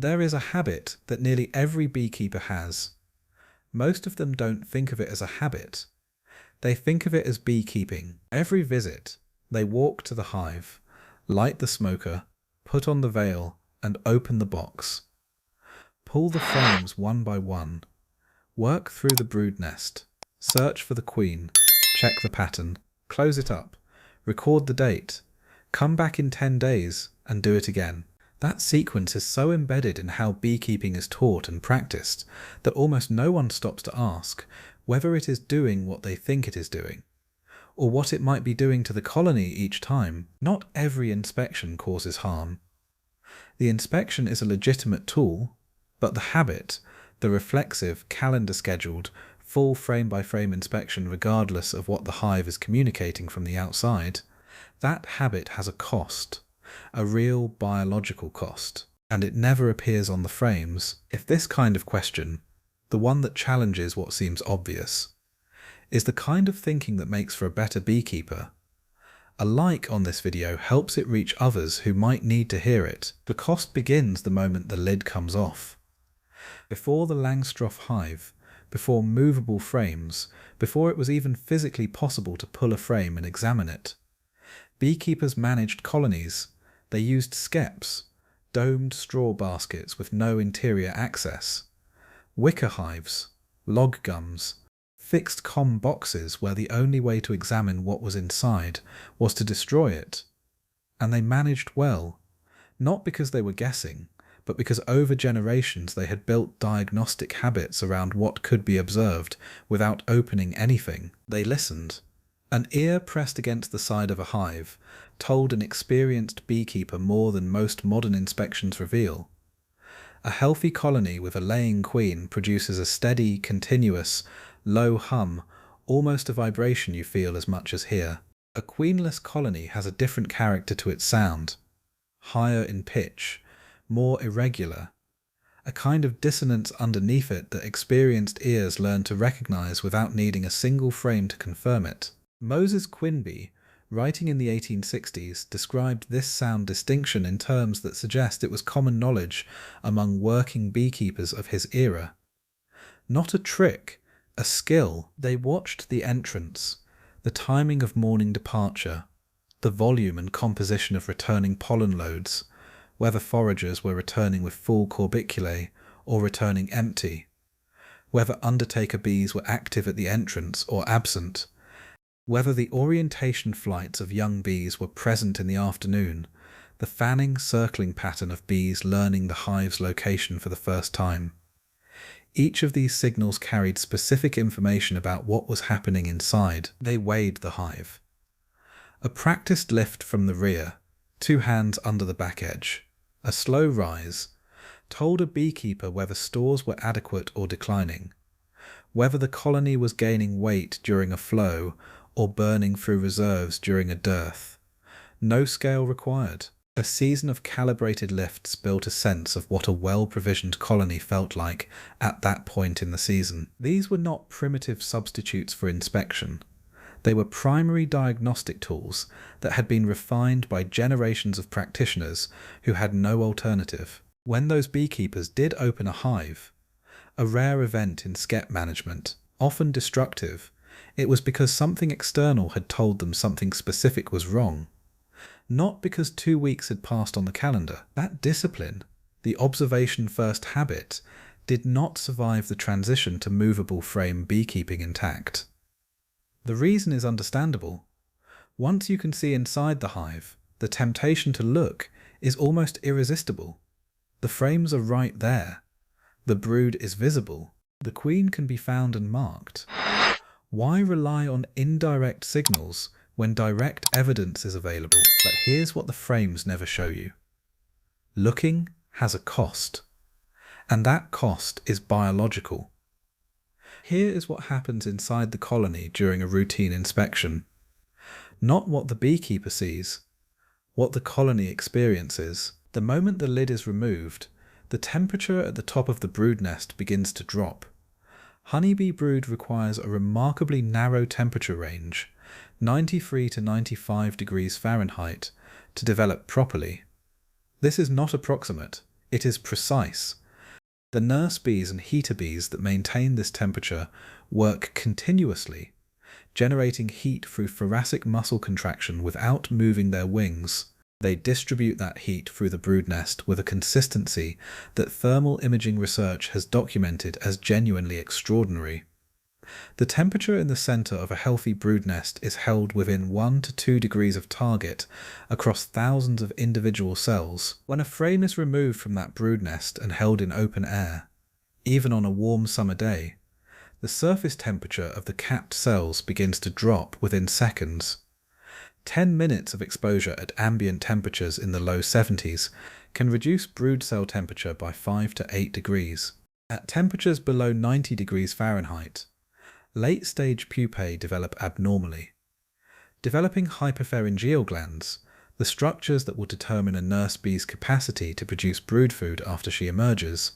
There is a habit that nearly every beekeeper has. Most of them don't think of it as a habit. They think of it as beekeeping. Every visit, they walk to the hive, light the smoker, put on the veil, and open the box. Pull the frames one by one. Work through the brood nest. Search for the queen. Check the pattern. Close it up. Record the date. Come back in 10 days and do it again. That sequence is so embedded in how beekeeping is taught and practiced that almost no one stops to ask whether it is doing what they think it is doing, or what it might be doing to the colony each time. Not every inspection causes harm. The inspection is a legitimate tool, but the habit, the reflexive, calendar-scheduled, full frame-by-frame inspection regardless of what the hive is communicating from the outside, that habit has a cost, a real biological cost, and it never appears on the frames. If this kind of question, the one that challenges what seems obvious, is the kind of thinking that makes for a better beekeeper, a like on this video helps it reach others who might need to hear it. The cost begins the moment the lid comes off. Before the Langstroth hive, before movable frames, before it was even physically possible to pull a frame and examine it, beekeepers managed colonies. They used skeps, domed straw baskets with no interior access, wicker hives, log gums, fixed comm boxes where the only way to examine what was inside was to destroy it. And they managed well, not because they were guessing, but because over generations they had built diagnostic habits around what could be observed without opening anything. They listened. An ear pressed against the side of a hive told an experienced beekeeper more than most modern inspections reveal. A healthy colony with a laying queen produces a steady, continuous, low hum, almost a vibration you feel as much as hear. A queenless colony has a different character to its sound, higher in pitch, more irregular, a kind of dissonance underneath it that experienced ears learn to recognize without needing a single frame to confirm it. Moses Quinby, writing in the 1860s, described this sound distinction in terms that suggest it was common knowledge among working beekeepers of his era. Not a trick, a skill. They watched the entrance, the timing of morning departure, the volume and composition of returning pollen loads, whether foragers were returning with full corbiculae or returning empty, whether undertaker bees were active at the entrance or absent, whether the orientation flights of young bees were present in the afternoon, the fanning circling pattern of bees learning the hive's location for the first time. Each of these signals carried specific information about what was happening inside. They weighed the hive. A practiced lift from the rear, 2 hands under the back edge, a slow rise, told a beekeeper whether stores were adequate or declining, whether the colony was gaining weight during a flow or burning through reserves during a dearth. No scale required. A season of calibrated lifts built a sense of what a well-provisioned colony felt like at that point in the season. These were not primitive substitutes for inspection. They were primary diagnostic tools that had been refined by generations of practitioners who had no alternative. When those beekeepers did open a hive, a rare event in skep management, often destructive, it was because something external had told them something specific was wrong. Not because 2 weeks had passed on the calendar. That discipline, the observation-first habit, did not survive the transition to movable frame beekeeping intact. The reason is understandable. Once you can see inside the hive, the temptation to look is almost irresistible. The frames are right there. The brood is visible. The queen can be found and marked. Why rely on indirect signals when direct evidence is available? But here's what the frames never show you. Looking has a cost, and that cost is biological. Here is what happens inside the colony during a routine inspection. Not what the beekeeper sees, what the colony experiences. The moment the lid is removed, the temperature at the top of the brood nest begins to drop. Honeybee brood requires a remarkably narrow temperature range, 93 to 95 degrees Fahrenheit, to develop properly. This is not approximate, It is precise. The nurse bees and heater bees that maintain this temperature work continuously, generating heat through thoracic muscle contraction without moving their wings. They distribute that heat through the brood nest with a consistency that thermal imaging research has documented as genuinely extraordinary. The temperature in the center of a healthy brood nest is held within 1 to 2 degrees of target across thousands of individual cells. When a frame is removed from that brood nest and held in open air, even on a warm summer day, the surface temperature of the capped cells begins to drop within seconds. 10 minutes of exposure at ambient temperatures in the low 70s can reduce brood cell temperature by 5 to 8 degrees. At temperatures below 90 degrees Fahrenheit, late-stage pupae develop abnormally. Developing hyperpharyngeal glands, the structures that will determine a nurse bee's capacity to produce brood food after she emerges,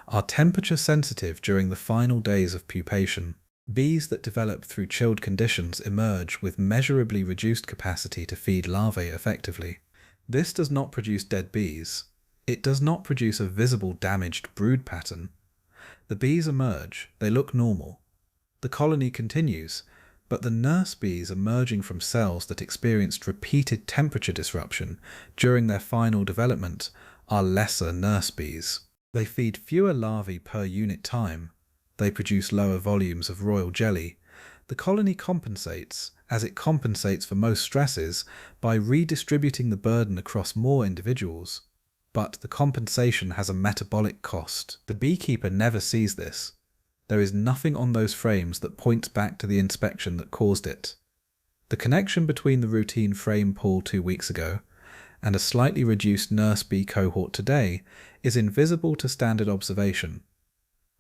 are temperature sensitive during the final days of pupation. Bees that develop through chilled conditions emerge with measurably reduced capacity to feed larvae effectively. This does not produce dead bees. It does not produce a visible damaged brood pattern. The bees emerge, they look normal. The colony continues, but the nurse bees emerging from cells that experienced repeated temperature disruption during their final development are lesser nurse bees. They feed fewer larvae per unit time. They produce lower volumes of royal jelly. The colony compensates, as it compensates for most stresses, by redistributing the burden across more individuals. But the compensation has a metabolic cost. The beekeeper never sees this. There is nothing on those frames that points back to the inspection that caused it. The connection between the routine frame pull 2 weeks ago and a slightly reduced nurse bee cohort today is invisible to standard observation.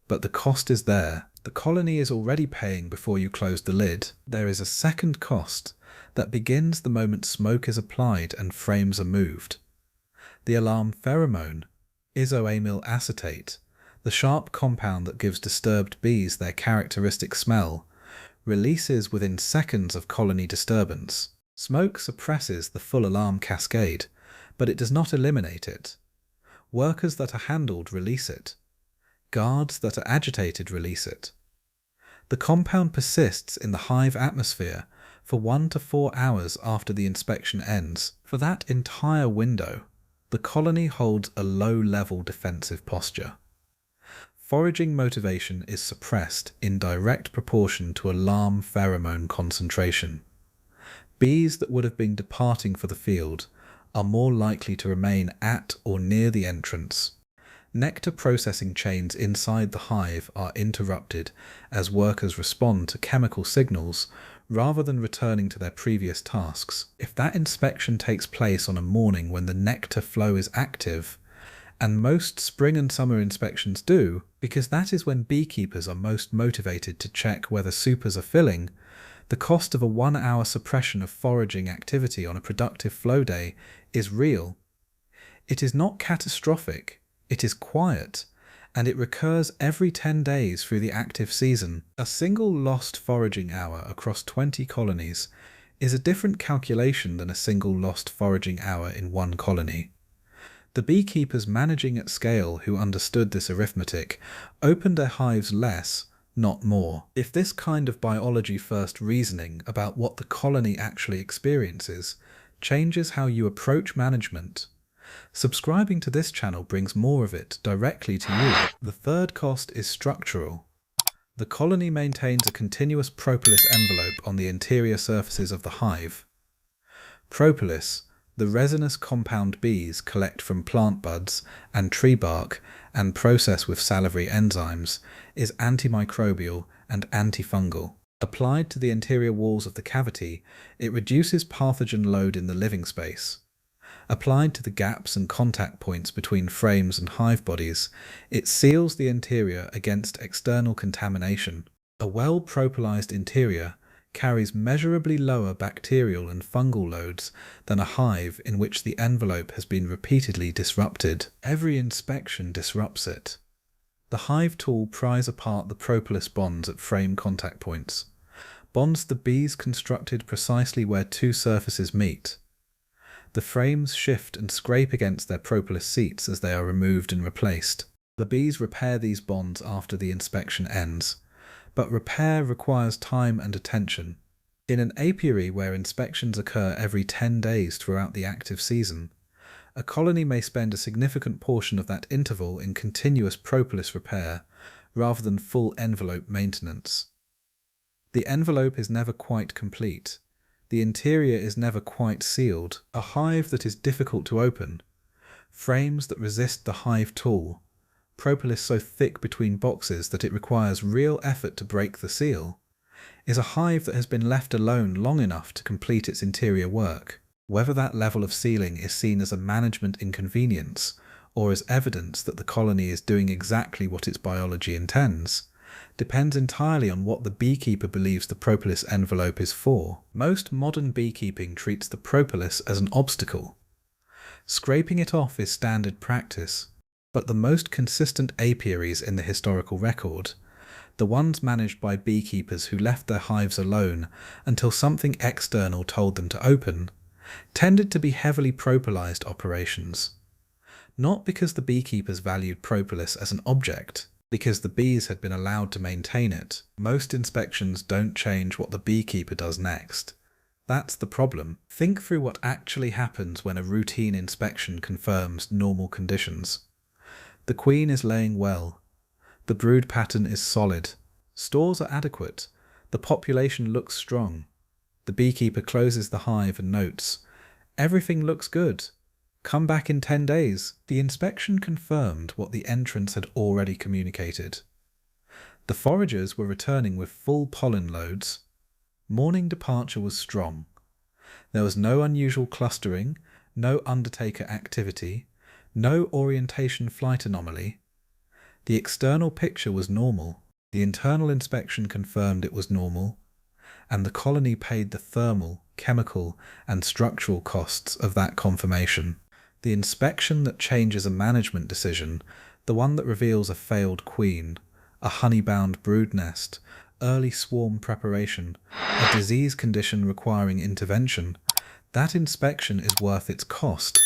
But the cost is there. The colony is already paying before you close the lid. There is a second cost that begins the moment smoke is applied and frames are moved. The alarm pheromone, isoamyl acetate, the sharp compound that gives disturbed bees their characteristic smell, releases within seconds of colony disturbance. Smoke suppresses the full alarm cascade, but it does not eliminate it. Workers that are handled release it. Guards that are agitated release it. The compound persists in the hive atmosphere for 1 to 4 hours after the inspection ends. For that entire window, the colony holds a low-level defensive posture. Foraging motivation is suppressed in direct proportion to alarm pheromone concentration. Bees that would have been departing for the field are more likely to remain at or near the entrance. Nectar processing chains inside the hive are interrupted as workers respond to chemical signals rather than returning to their previous tasks. If that inspection takes place on a morning when the nectar flow is active, and most spring and summer inspections do, because that is when beekeepers are most motivated to check whether supers are filling, the cost of a 1-hour suppression of foraging activity on a productive flow day is real. It is not catastrophic, it is quiet, and it recurs every 10 days through the active season. A single lost foraging hour across 20 colonies is a different calculation than a single lost foraging hour in one colony. The beekeepers managing at scale who understood this arithmetic opened their hives less, not more. If this kind of biology-first reasoning about what the colony actually experiences changes how you approach management, subscribing to this channel brings more of it directly to you. The third cost is structural. The colony maintains a continuous propolis envelope on the interior surfaces of the hive. Propolis, the resinous compound bees collect from plant buds and tree bark and process with salivary enzymes, is antimicrobial and antifungal. Applied to the interior walls of the cavity, it reduces pathogen load in the living space. Applied to the gaps and contact points between frames and hive bodies, it seals the interior against external contamination. A well-propolized interior carries measurably lower bacterial and fungal loads than a hive in which the envelope has been repeatedly disrupted. Every inspection disrupts it. The hive tool pries apart the propolis bonds at frame contact points, bonds the bees constructed precisely where two surfaces meet. The frames shift and scrape against their propolis seats as they are removed and replaced. The bees repair these bonds after the inspection ends, but repair requires time and attention. In an apiary where inspections occur every 10 days throughout the active season, a colony may spend a significant portion of that interval in continuous propolis repair rather than full envelope maintenance. The envelope is never quite complete. The interior is never quite sealed. A hive that is difficult to open, frames that resist the hive tool, propolis so thick between boxes that it requires real effort to break the seal, is a hive that has been left alone long enough to complete its interior work. Whether that level of sealing is seen as a management inconvenience or as evidence that the colony is doing exactly what its biology intends, depends entirely on what the beekeeper believes the propolis envelope is for. Most modern beekeeping treats the propolis as an obstacle. Scraping it off is standard practice, but the most consistent apiaries in the historical record, the ones managed by beekeepers who left their hives alone until something external told them to open, tended to be heavily propolized operations. Not because the beekeepers valued propolis as an object, because the bees had been allowed to maintain it. Most inspections don't change what the beekeeper does next. That's the problem. Think through what actually happens when a routine inspection confirms normal conditions. The queen is laying well. The brood pattern is solid. Stores are adequate. The population looks strong. The beekeeper closes the hive and notes, "Everything looks good. Come back in 10 days. The inspection confirmed what the entrants had already communicated. The foragers were returning with full pollen loads. Morning departure was strong. There was no unusual clustering, no undertaker activity, no orientation flight anomaly. The external picture was normal. The internal inspection confirmed it was normal, and the colony paid the thermal, chemical, and structural costs of that confirmation. The inspection that changes a management decision, the one that reveals a failed queen, a honey-bound brood nest, early swarm preparation, a disease condition requiring intervention, that inspection is worth its cost.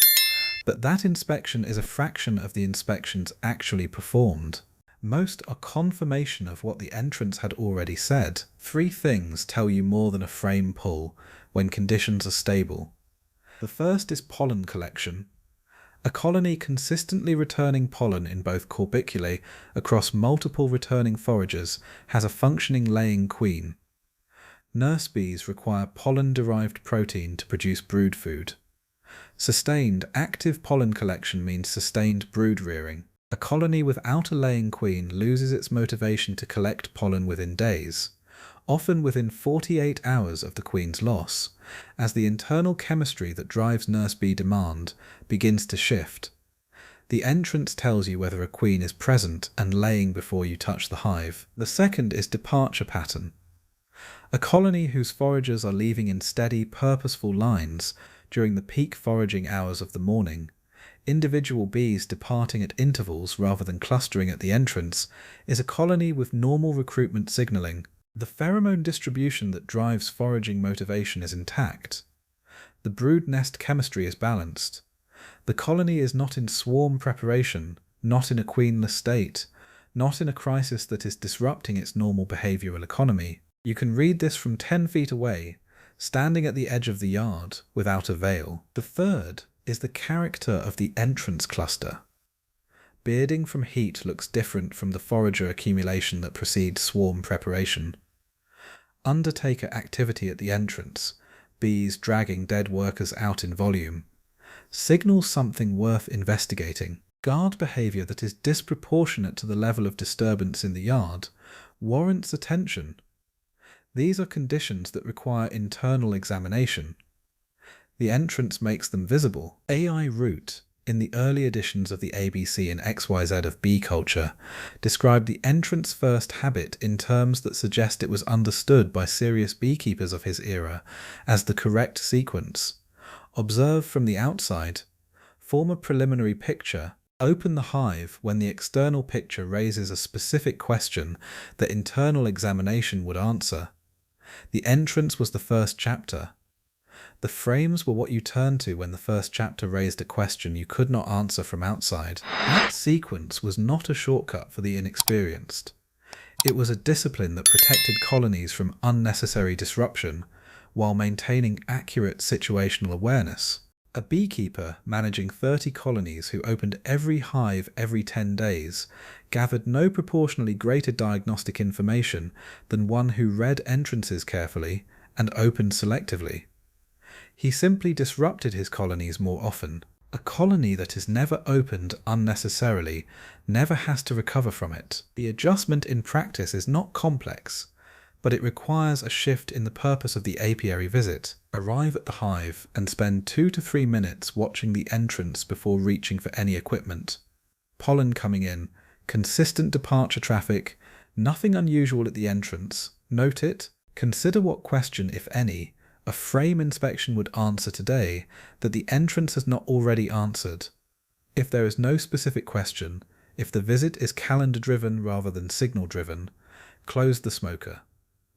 But that inspection is a fraction of the inspections actually performed. Most are confirmation of what the entrants had already said. 3 things tell you more than a frame pull when conditions are stable. The first is pollen collection. A colony consistently returning pollen in both corbiculae across multiple returning foragers has a functioning laying queen. Nurse bees require pollen-derived protein to produce brood food. Sustained, active pollen collection means sustained brood rearing. A colony without a laying queen loses its motivation to collect pollen within days, often within 48 hours of the queen's loss, as the internal chemistry that drives nurse bee demand begins to shift. The entrance tells you whether a queen is present and laying before you touch the hive. The second is departure pattern. A colony whose foragers are leaving in steady, purposeful lines during the peak foraging hours of the morning, individual bees departing at intervals rather than clustering at the entrance, is a colony with normal recruitment signaling. The pheromone distribution that drives foraging motivation is intact. The brood nest chemistry is balanced. The colony is not in swarm preparation, not in a queenless state, not in a crisis that is disrupting its normal behavioral economy. You can read this from 10 feet away, standing at the edge of the yard, without a veil. The third is the character of the entrance cluster. Bearding from heat looks different from the forager accumulation that precedes swarm preparation. Undertaker activity at the entrance, bees dragging dead workers out in volume, signals something worth investigating. Guard behavior that is disproportionate to the level of disturbance in the yard warrants attention. These are conditions that require internal examination. The entrance makes them visible. A.I. Root, in the early editions of the ABC and XYZ of bee culture, described the entrance first habit in terms that suggest it was understood by serious beekeepers of his era as the correct sequence. Observe from the outside, form a preliminary picture, open the hive when the external picture raises a specific question that internal examination would answer. The entrance was the first chapter. The frames were what you turned to when the first chapter raised a question you could not answer from outside. That sequence was not a shortcut for the inexperienced. It was a discipline that protected colonies from unnecessary disruption while maintaining accurate situational awareness. A beekeeper managing 30 colonies who opened every hive every 10 days gathered no proportionally greater diagnostic information than one who read entrances carefully and opened selectively. He simply disrupted his colonies more often. A colony that is never opened unnecessarily never has to recover from it. The adjustment in practice is not complex, but it requires a shift in the purpose of the apiary visit. Arrive at the hive and spend 2 to 3 minutes watching the entrance before reaching for any equipment. Pollen coming in, consistent departure traffic, nothing unusual at the entrance. Note it. Consider what question, if any, a frame inspection would answer today that the entrance has not already answered. If there is no specific question, if the visit is calendar-driven rather than signal-driven, close the smoker.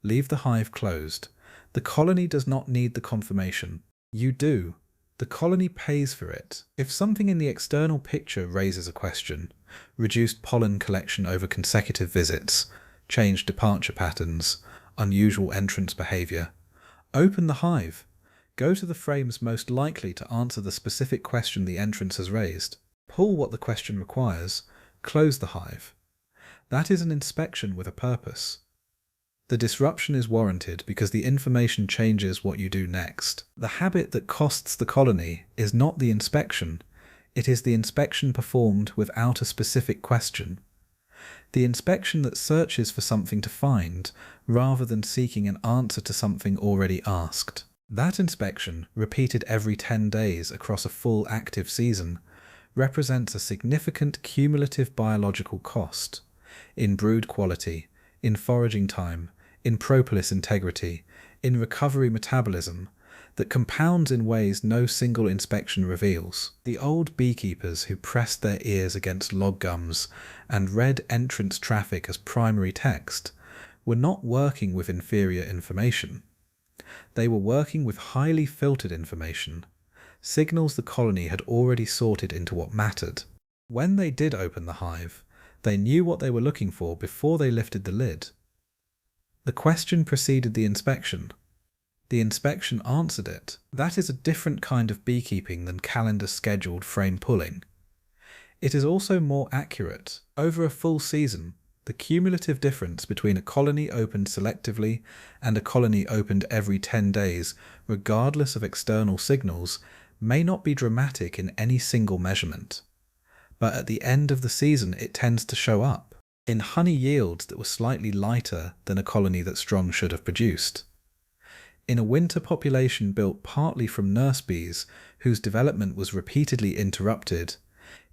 Leave the hive closed. The colony does not need the confirmation. You do. The colony pays for it. If something in the external picture raises a question, reduced pollen collection over consecutive visits, changed departure patterns, unusual entrance behavior, open the hive. Go to the frames most likely to answer the specific question the entrance has raised. Pull what the question requires. Close the hive. That is an inspection with a purpose. The disruption is warranted because the information changes what you do next. The habit that costs the colony is not the inspection. It is the inspection performed without a specific question. The inspection that searches for something to find, rather than seeking an answer to something already asked. That inspection, repeated every 10 days across a full active season, represents a significant cumulative biological cost in brood quality, in foraging time, in propolis integrity, in recovery metabolism, that compounds in ways no single inspection reveals. The old beekeepers who pressed their ears against log gums and read entrance traffic as primary text were not working with inferior information. They were working with highly filtered information, signals the colony had already sorted into what mattered. When they did open the hive, they knew what they were looking for before they lifted the lid. The question preceded the inspection. The inspection answered it. That is a different kind of beekeeping than calendar-scheduled frame pulling. It is also more accurate. Over a full season, the cumulative difference between a colony opened selectively and a colony opened every 10 days, regardless of external signals, may not be dramatic in any single measurement. But at the end of the season, it tends to show up in honey yields that were slightly lighter than a colony that strong should have produced. In a winter population built partly from nurse bees whose development was repeatedly interrupted,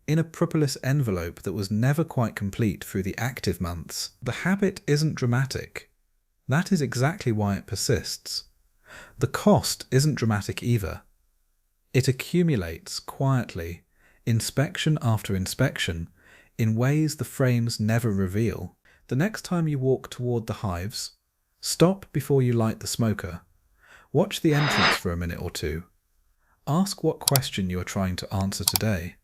in a propolis envelope that was never quite complete through the active months. The habit isn't dramatic. That is exactly why it persists. The cost isn't dramatic either. It accumulates quietly, inspection after inspection, in ways the frames never reveal. The next time you walk toward the hives, stop before you light the smoker. Watch the entrance for a minute or two. Ask what question you are trying to answer today.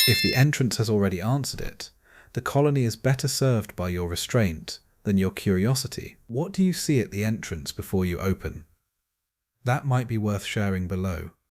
If the entrance has already answered it, the colony is better served by your restraint than your curiosity. What do you see at the entrance before you open? That might be worth sharing below.